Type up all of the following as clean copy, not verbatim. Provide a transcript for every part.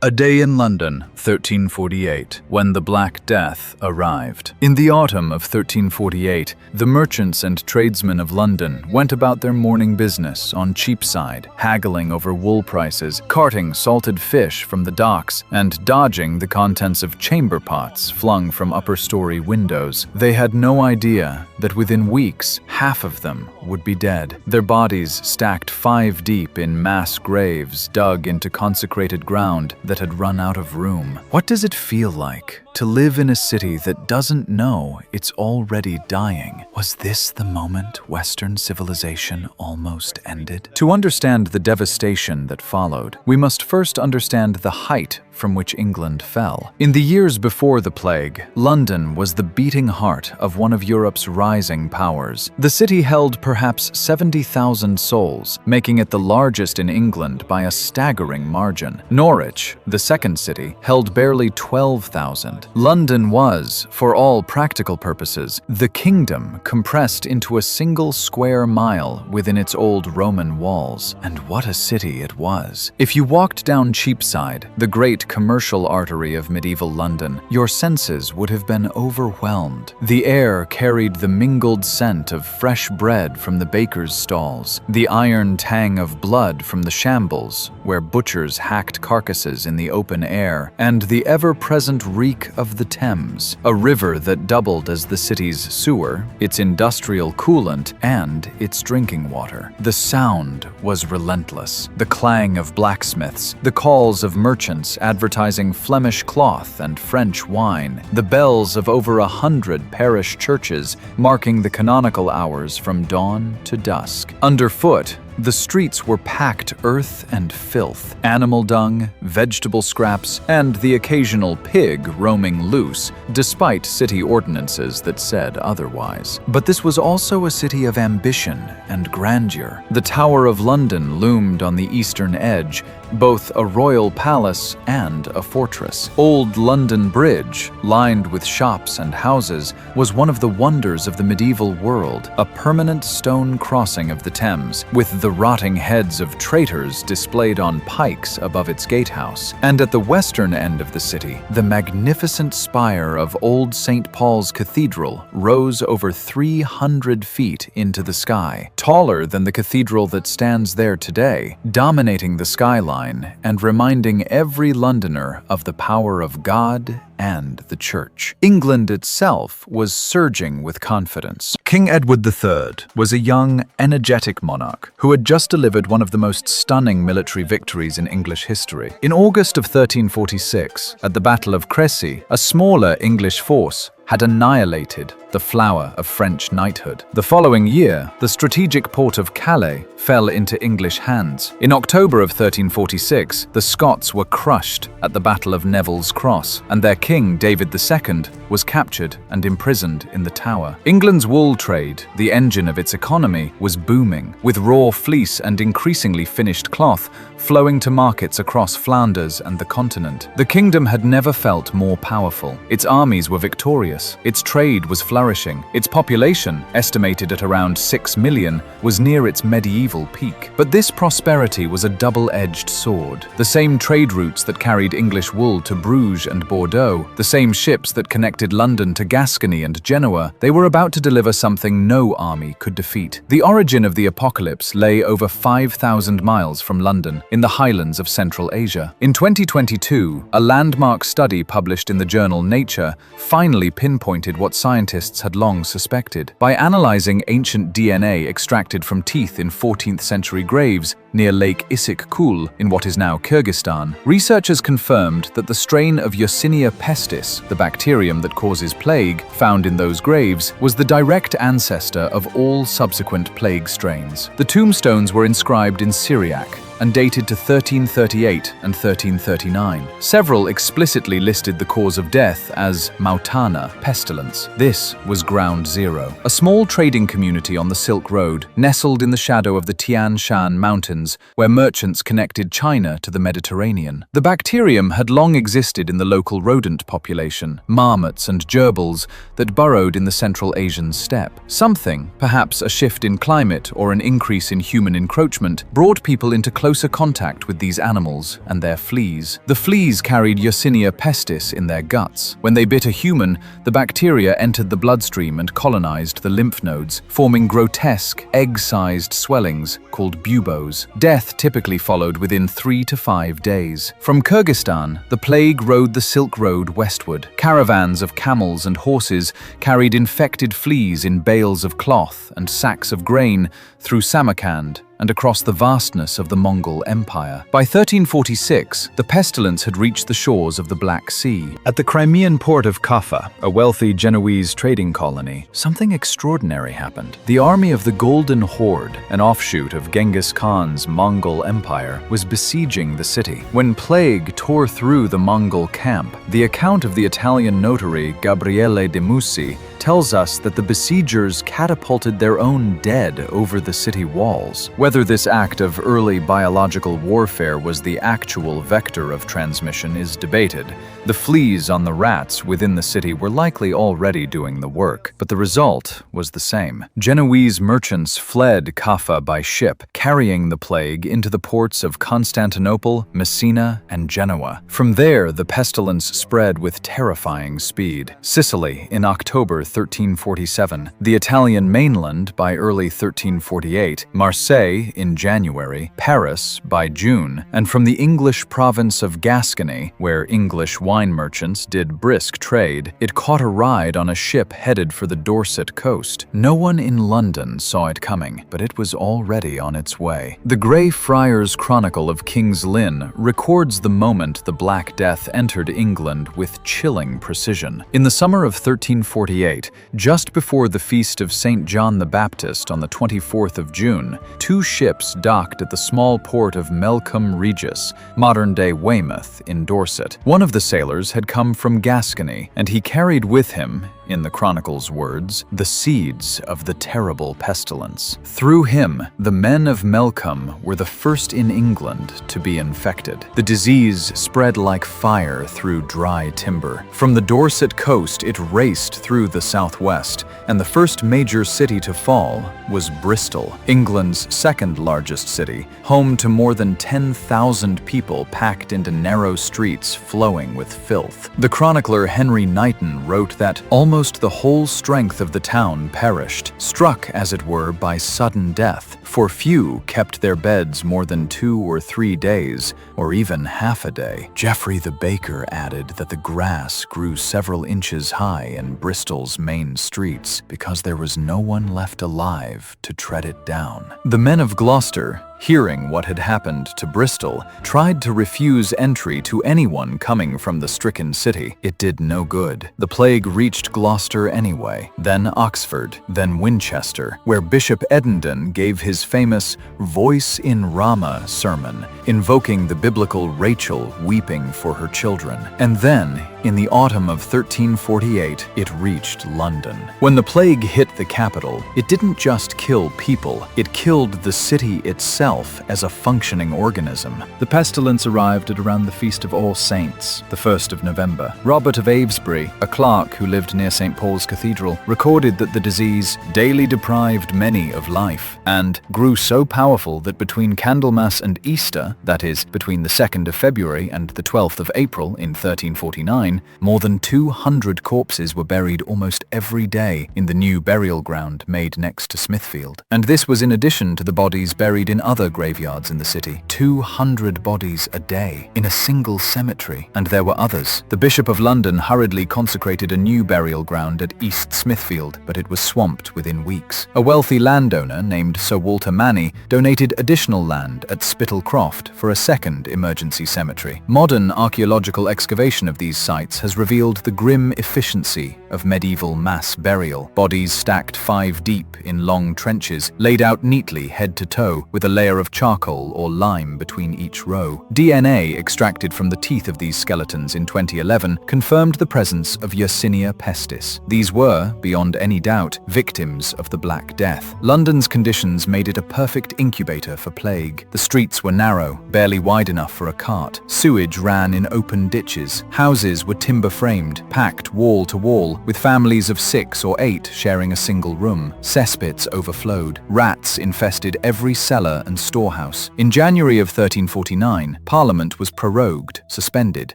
A day in London, 1348, when the Black Death arrived. In the autumn of 1348, the merchants and tradesmen of London went about their morning business on Cheapside, haggling over wool prices, carting salted fish from the docks, and dodging the contents of chamber pots flung from upper-story windows. They had no idea that within weeks, half of them would be dead, their bodies stacked 5 deep in mass graves dug into consecrated ground that had run out of room. What does it feel like to live in a city that doesn't know it's already dying? Was this the moment Western civilization almost ended? To understand the devastation that followed, we must first understand the height from which England fell. In the years before the plague, London was the beating heart of one of Europe's rising powers. The city held perhaps 70,000 souls, making it the largest in England by a staggering margin. Norwich, the second city, held barely 12,000. London was, for all practical purposes, the kingdom compressed into a single square mile within its old Roman walls. And what a city it was. If you walked down Cheapside, the great commercial artery of medieval London, your senses would have been overwhelmed. The air carried the mingled scent of fresh bread from the baker's stalls, the iron tang of blood from the shambles, where butchers hacked carcasses in the open air, and the ever-present reek of the Thames, a river that doubled as the city's sewer, its industrial coolant, and its drinking water. The sound was relentless. The clang of blacksmiths, the calls of merchants advertising Flemish cloth and French wine, the bells of over 100 parish churches marking the canonical hours from dawn to dusk. Underfoot, the streets were packed earth and filth, animal dung, vegetable scraps, and the occasional pig roaming loose, despite city ordinances that said otherwise. But this was also a city of ambition and grandeur. The Tower of London loomed on the eastern edge, both a royal palace and a fortress. Old London Bridge, lined with shops and houses, was one of the wonders of the medieval world, a permanent stone crossing of the Thames, with the rotting heads of traitors displayed on pikes above its gatehouse. And at the western end of the city, the magnificent spire of old St. Paul's Cathedral rose over 300 feet into the sky, taller than the cathedral that stands there today, dominating the skyline and reminding every Londoner of the power of God and the Church. England itself was surging with confidence. King Edward III was a young, energetic monarch who had just delivered one of the most stunning military victories in English history. In August of 1346, at the Battle of Crécy, a smaller English force had annihilated the flower of French knighthood. The following year, the strategic port of Calais fell into English hands. In October of 1346, the Scots were crushed at the Battle of Neville's Cross, and their king, David II, was captured and imprisoned in the Tower. England's wool trade, the engine of its economy, was booming, with raw fleece and increasingly finished cloth flowing to markets across Flanders and the continent. The kingdom had never felt more powerful. Its armies were victorious. Its trade was flourishing. Its population, estimated at around 6 million, was near its medieval peak. But this prosperity was a double-edged sword. The same trade routes that carried English wool to Bruges and Bordeaux, the same ships that connected London to Gascony and Genoa, they were about to deliver something no army could defeat. The origin of the apocalypse lay over 5,000 miles from London, in the highlands of Central Asia. In 2022, a landmark study published in the journal Nature finally pinpointed what scientists had long suspected. By analyzing ancient DNA extracted from teeth in 14th century graves near Lake Issyk-Kul in what is now Kyrgyzstan, researchers confirmed that the strain of Yersinia pestis, the bacterium that causes plague, found in those graves, was the direct ancestor of all subsequent plague strains. The tombstones were inscribed in Syriac and dated to 1338 and 1339. Several explicitly listed the cause of death as Mautana, pestilence. This was ground zero. A small trading community on the Silk Road, nestled in the shadow of the Tian Shan Mountains, where merchants connected China to the Mediterranean. The bacterium had long existed in the local rodent population, marmots and gerbils, that burrowed in the Central Asian steppe. Something, perhaps a shift in climate or an increase in human encroachment, brought people into close closer contact with these animals and their fleas. The fleas carried Yersinia pestis in their guts. When they bit a human, the bacteria entered the bloodstream and colonized the lymph nodes, forming grotesque, egg-sized swellings called buboes. Death typically followed within 3 to 5 days. From Kyrgyzstan, the plague rode the Silk Road westward. Caravans of camels and horses carried infected fleas in bales of cloth and sacks of grain through Samarkand and across the vastness of the Mongol Empire. By 1346, the pestilence had reached the shores of the Black Sea. At the Crimean port of Kaffa, a wealthy Genoese trading colony, something extraordinary happened. The army of the Golden Horde, an offshoot of Genghis Khan's Mongol Empire, was besieging the city. When plague tore through the Mongol camp, the account of the Italian notary Gabriele de Mussi tells us that the besiegers catapulted their own dead over the city walls. Whether this act of early biological warfare was the actual vector of transmission is debated. The fleas on the rats within the city were likely already doing the work, but the result was the same. Genoese merchants fled Kaffa by ship, carrying the plague into the ports of Constantinople, Messina, and Genoa. From there, the pestilence spread with terrifying speed. Sicily in October 1347, the Italian mainland by early 1348, Marseille in January, Paris by June, and from the English province of Gascony, where English wine merchants did brisk trade, it caught a ride on a ship headed for the Dorset coast. No one in London saw it coming, but it was already on its way. The Grey Friars Chronicle of King's Lynn records the moment the Black Death entered England with chilling precision. In the summer of 1348, just before the feast of St. John the Baptist on the 24th of June, 2 ships docked at the small port of Melcombe Regis, modern-day Weymouth, in Dorset. One of the sailors had come from Gascony, and he carried with him, in the chronicle's words, the seeds of the terrible pestilence. Through him, the men of Melcombe were the first in England to be infected. The disease spread like fire through dry timber. From the Dorset coast, it raced through the southwest, and the first major city to fall was Bristol, England's second largest city, home to more than 10,000 people packed into narrow streets flowing with filth. The chronicler Henry Knighton wrote that almost the whole strength of the town perished, struck, as it were, by sudden death, for few kept their beds more than 2 or 3 days, or even half a day. Geoffrey the baker added that the grass grew several inches high in Bristol's main streets because there was no one left alive to tread it down. The men of Gloucester, hearing what had happened to Bristol, tried to refuse entry to anyone coming from the stricken city. It did no good. The plague reached Gloucester anyway, then Oxford, then Winchester, where Bishop Edendon gave his famous Voice in Rama sermon, invoking the biblical Rachel weeping for her children. And then, in the autumn of 1348, it reached London. When the plague hit the capital, it didn't just kill people, it killed the city itself as a functioning organism. The pestilence arrived at around the Feast of All Saints, the 1st of November. Robert of Avesbury, a clerk who lived near St. Paul's Cathedral, recorded that the disease daily deprived many of life and grew so powerful that between Candlemas and Easter, that is, between the 2nd of February and the 12th of April in 1349, more than 200 corpses were buried almost every day in the new burial ground made next to Smithfield. And this was in addition to the bodies buried in other graveyards in the city. 200 bodies a day in a single cemetery. And there were others. The Bishop of London hurriedly consecrated a new burial ground at East Smithfield, but it was swamped within weeks. A wealthy landowner named Sir Walter Manny donated additional land at Spittlecroft for a second emergency cemetery. Modern archaeological excavation of these sites has revealed the grim efficiency of medieval mass burial. Bodies stacked 5 deep in long trenches, laid out neatly head to toe, with a layer of charcoal or lime between each row. DNA extracted from the teeth of these skeletons in 2011 confirmed the presence of Yersinia pestis. These were, beyond any doubt, victims of the Black Death. London's conditions made made it a perfect incubator for plague. The streets were narrow, barely wide enough for a cart. Sewage ran in open ditches. Houses were timber-framed, packed wall to wall, with families of 6 or 8 sharing a single room. Cesspits overflowed. Rats infested every cellar and storehouse. In January of 1349, Parliament was prorogued, suspended,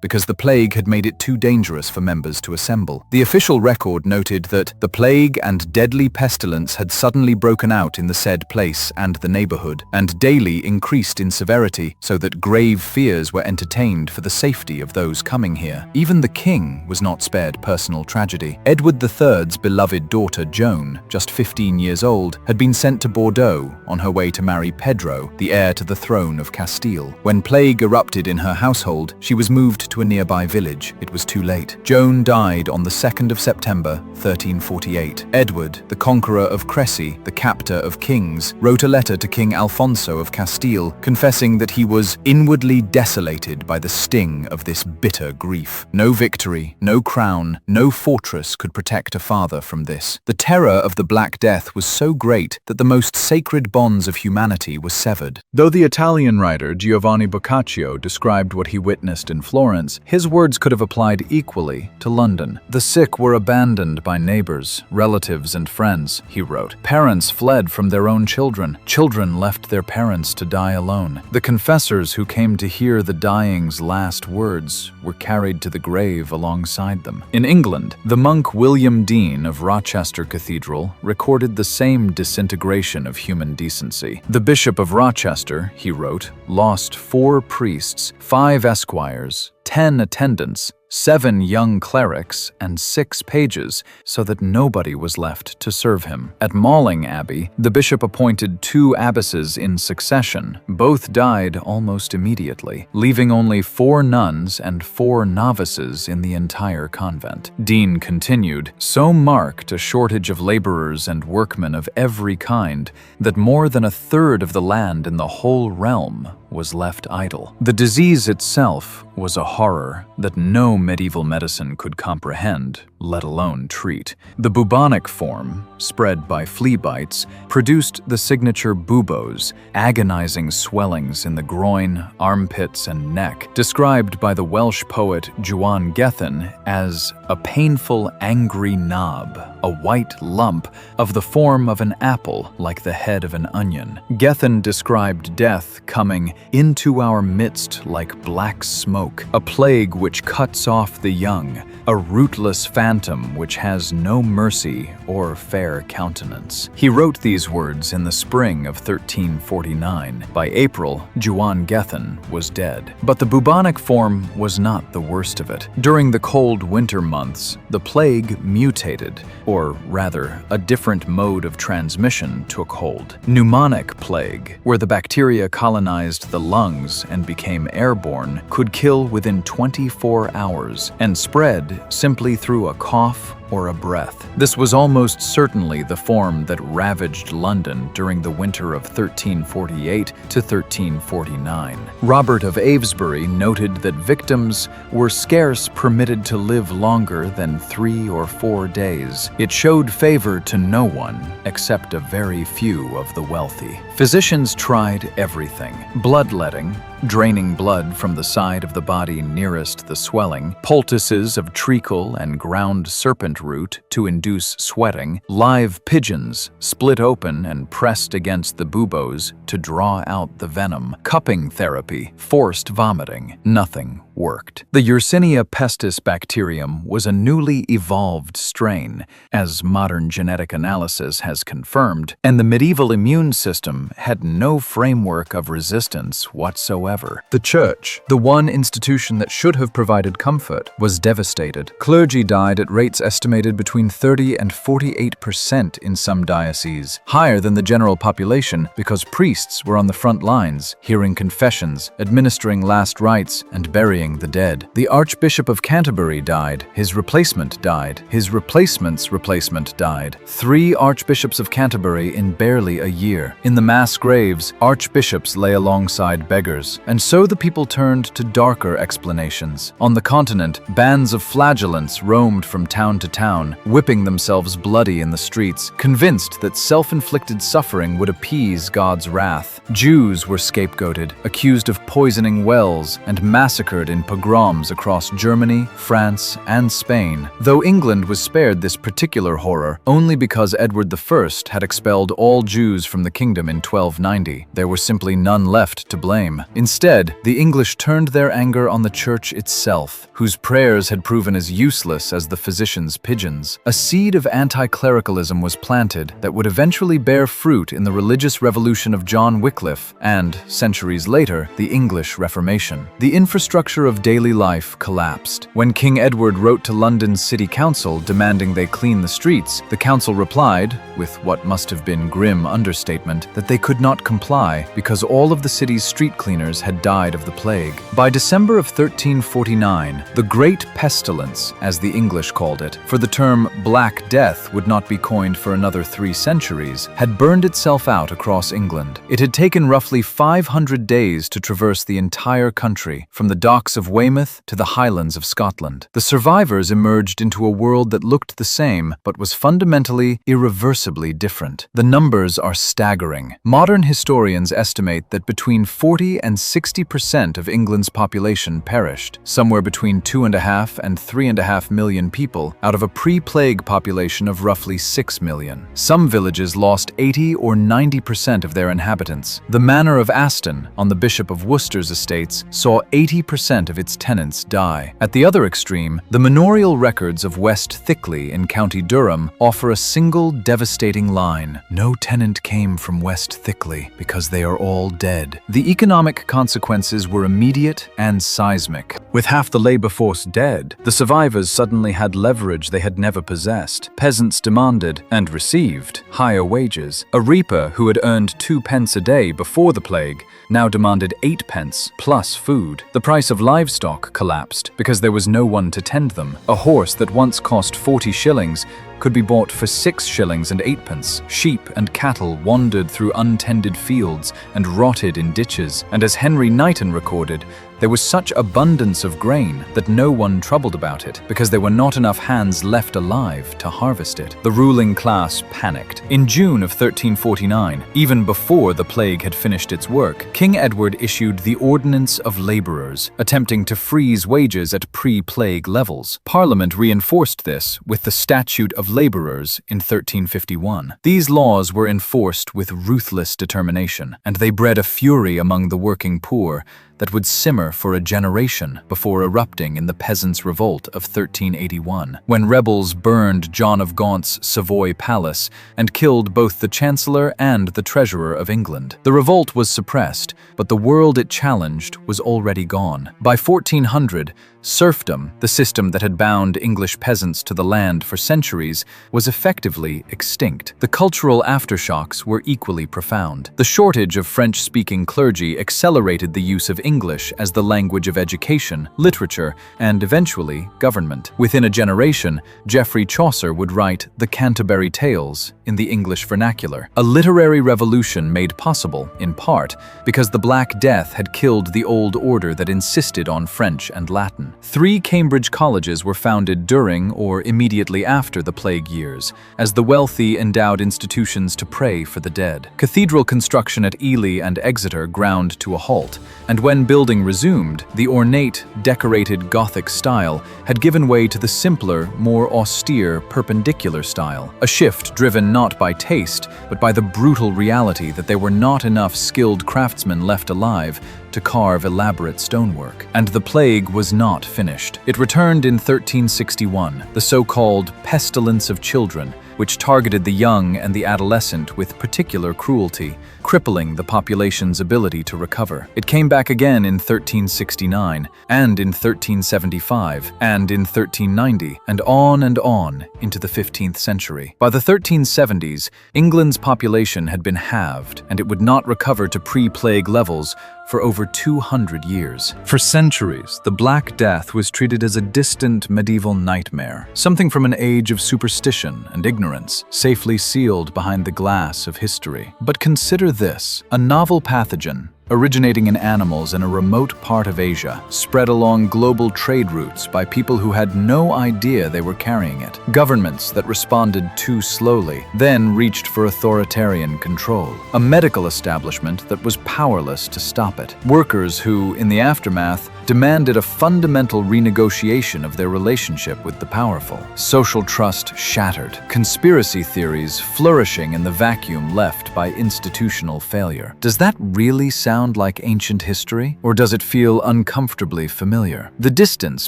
because the plague had made it too dangerous for members to assemble. The official record noted that the plague and deadly pestilence had suddenly broken out in the said place and the neighborhood, and daily increased in severity, so that grave fears were entertained for the safety of those coming here. Even the king was not spared personal tragedy. Edward III's beloved daughter Joan, just 15 years old, had been sent to Bordeaux on her way to marry Pedro, the heir to the throne of Castile. When plague erupted in her household, she was moved to a nearby village. It was too late. Joan died on the 2nd of September, 1348. Edward, the conqueror of Cressy, the captor of kings, wrote a letter to King Alfonso of Castile, confessing that he was inwardly desolated by the sting of this bitter grief. No victory, no crown, no fortress could protect a father from this. The terror of the Black Death was so great that the most sacred bonds of humanity were severed. Though the Italian writer Giovanni Boccaccio described what he witnessed in Florence, his words could have applied equally to London. The sick were abandoned by neighbors, relatives, and friends, he wrote. Parents fled from their own children. Children left their parents to die alone. The confessors who came to hear the dying's last words were carried to the grave alongside them. In England, the monk William Dean of Rochester Cathedral recorded the same disintegration of human decency. The Bishop of Rochester, he wrote, lost 4 priests, 5 esquires, 10 attendants, 7 young clerics, and 6 pages, so that nobody was left to serve him. At Malling Abbey, the bishop appointed 2 abbesses in succession. Both died almost immediately, leaving only 4 nuns and 4 novices in the entire convent. Dean continued, so marked a shortage of laborers and workmen of every kind that more than 1/3 of the land in the whole realm was left idle. The disease itself was a horror that no medieval medicine could comprehend, let alone treat. The bubonic form, spread by flea bites, produced the signature buboes, agonizing swellings in the groin, armpits, and neck, described by the Welsh poet Juan Gethin as a painful, angry knob, a white lump of the form of an apple like the head of an onion. Gethin described death coming into our midst like black smoke, a plague which cuts off the young, a rootless phantom which has no mercy or fair countenance. He wrote these words in the spring of 1349. By April, Juan Gethin was dead. But the bubonic form was not the worst of it. During the cold winter months, the plague mutated, or rather, a different mode of transmission took hold. Pneumonic plague, where the bacteria colonized the lungs and became airborne, could kill within 24 hours and spread simply through a cough or a breath. This was almost certainly the form that ravaged London during the winter of 1348 to 1349. Robert of Avesbury noted that victims were scarce permitted to live longer than 3 or 4 days. It showed favor to no one except a very few of the wealthy. Physicians tried everything: bloodletting, draining blood from the side of the body nearest the swelling, poultices of treacle and ground serpent root to induce sweating, live pigeons split open and pressed against the buboes to draw out the venom, cupping therapy, forced vomiting. Nothing worked. The Yersinia pestis bacterium was a newly evolved strain, as modern genetic analysis has confirmed, and the medieval immune system had no framework of resistance whatsoever. The church, the one institution that should have provided comfort, was devastated. Clergy died at rates estimated between 30 and 48% in some dioceses, higher than the general population because priests were on the front lines, hearing confessions, administering last rites, and burying burying the dead. The Archbishop of Canterbury died. His replacement died. His replacement's replacement died. 3 archbishops of Canterbury in barely a year. In the mass graves, archbishops lay alongside beggars, and so the people turned to darker explanations. On the continent, bands of flagellants roamed from town to town, whipping themselves bloody in the streets, convinced that self-inflicted suffering would appease God's wrath. Jews were scapegoated, accused of poisoning wells, and massacred in pogroms across Germany, France, and Spain. Though England was spared this particular horror only because Edward I had expelled all Jews from the kingdom in 1290, there were simply none left to blame. Instead, the English turned their anger on the church itself, whose prayers had proven as useless as the physician's pigeons. A seed of anti-clericalism was planted that would eventually bear fruit in the religious revolution of John Wycliffe and, centuries later, the English Reformation. The infrastructure of daily life collapsed. When King Edward wrote to London's City Council demanding they clean the streets, the council replied, with what must have been grim understatement, that they could not comply because all of the city's street cleaners had died of the plague. By December of 1349, the Great Pestilence, as the English called it, for the term Black Death would not be coined for another 3 centuries, had burned itself out across England. It had taken roughly 500 days to traverse the entire country, from the docks of Weymouth to the highlands of Scotland. The survivors emerged into a world that looked the same, but was fundamentally, irreversibly different. The numbers are staggering. Modern historians estimate that between 40 and 60% of England's population perished, somewhere between 2.5 and 3.5 million people out of a pre-plague population of roughly 6 million. Some villages lost 80 or 90% of their inhabitants. The manor of Aston, on the Bishop of Worcester's estates, saw 80% of its tenants die. At the other extreme, the manorial records of West Thickley in County Durham offer a single devastating line: "No tenant came from West Thickley because they are all dead." The economic consequences were immediate and seismic. With half the labor force dead, the survivors suddenly had leverage they had never possessed. Peasants demanded, and received, higher wages. A reaper who had earned 2 pence a day before the plague now demanded 8 pence plus food. The price of livestock collapsed because there was no one to tend them. A horse that once cost 40 shillings could be bought for 6 shillings and 8 pence. Sheep and cattle wandered through untended fields and rotted in ditches, and as Henry Knighton recorded, there was such abundance of grain that no one troubled about it because there were not enough hands left alive to harvest it. The ruling class panicked. In June of 1349, even before the plague had finished its work, King Edward issued the Ordinance of Labourers, attempting to freeze wages at pre-plague levels. Parliament reinforced this with the Statute of Labourers in 1351. These laws were enforced with ruthless determination, and they bred a fury among the working poor that would simmer for a generation before erupting in the Peasants' Revolt of 1381, when rebels burned John of Gaunt's Savoy Palace and killed both the Chancellor and the Treasurer of England. The revolt was suppressed, but the world it challenged was already gone. By 1400, serfdom, the system that had bound English peasants to the land for centuries, was effectively extinct. The cultural aftershocks were equally profound. The shortage of French-speaking clergy accelerated the use of English as the language of education, literature, and eventually government. Within a generation, Geoffrey Chaucer would write the Canterbury Tales in the English vernacular, a literary revolution made possible, in part, because the Black Death had killed the old order that insisted on French and Latin. 3 Cambridge colleges were founded during or immediately after the plague years, as the wealthy endowed institutions to pray for the dead. Cathedral construction at Ely and Exeter ground to a halt, and when building resumed, the ornate, decorated Gothic style had given way to the simpler, more austere, perpendicular style, a shift driven not by taste, but by the brutal reality that there were not enough skilled craftsmen left alive to carve elaborate stonework. And the plague was not finished. It returned in 1361, the so-called pestilence of children, which targeted the young and the adolescent with particular cruelty, crippling the population's ability to recover. It came back again in 1369, and in 1375, and in 1390, and on into the 15th century. By the 1370s, England's population had been halved, and it would not recover to pre-plague levels for over 200 years. For centuries, the Black Death was treated as a distant medieval nightmare, something from an age of superstition and ignorance, safely sealed behind the glass of history. But consider this: a novel pathogen, originating in animals in a remote part of Asia, spread along global trade routes by people who had no idea they were carrying it. Governments that responded too slowly, then reached for authoritarian control. A medical establishment that was powerless to stop it. Workers who, in the aftermath, demanded a fundamental renegotiation of their relationship with the powerful. Social trust shattered. Conspiracy theories flourishing in the vacuum left by institutional failure. Does that really sound like ancient history? Or does it feel uncomfortably familiar? The distance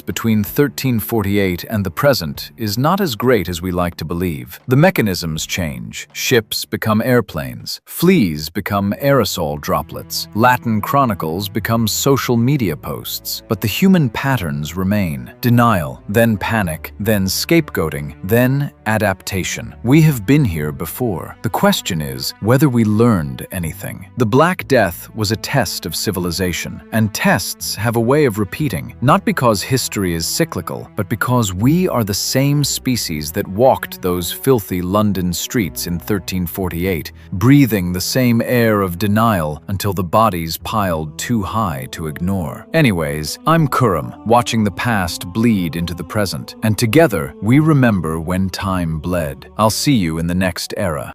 between 1348 and the present is not as great as we like to believe. The mechanisms change. Ships become airplanes. Fleas become aerosol droplets. Latin chronicles become social media posts. But the human patterns remain. Denial, then panic, then scapegoating, then adaptation. We have been here before. The question is whether we learned anything. The Black Death was a test of civilization, and tests have a way of repeating, not because history is cyclical, but because we are the same species that walked those filthy London streets in 1348, breathing the same air of denial until the bodies piled too high to ignore. Anyways, I'm Kurum, watching the past bleed into the present, and together we remember when time bled. I'll see you in the next era.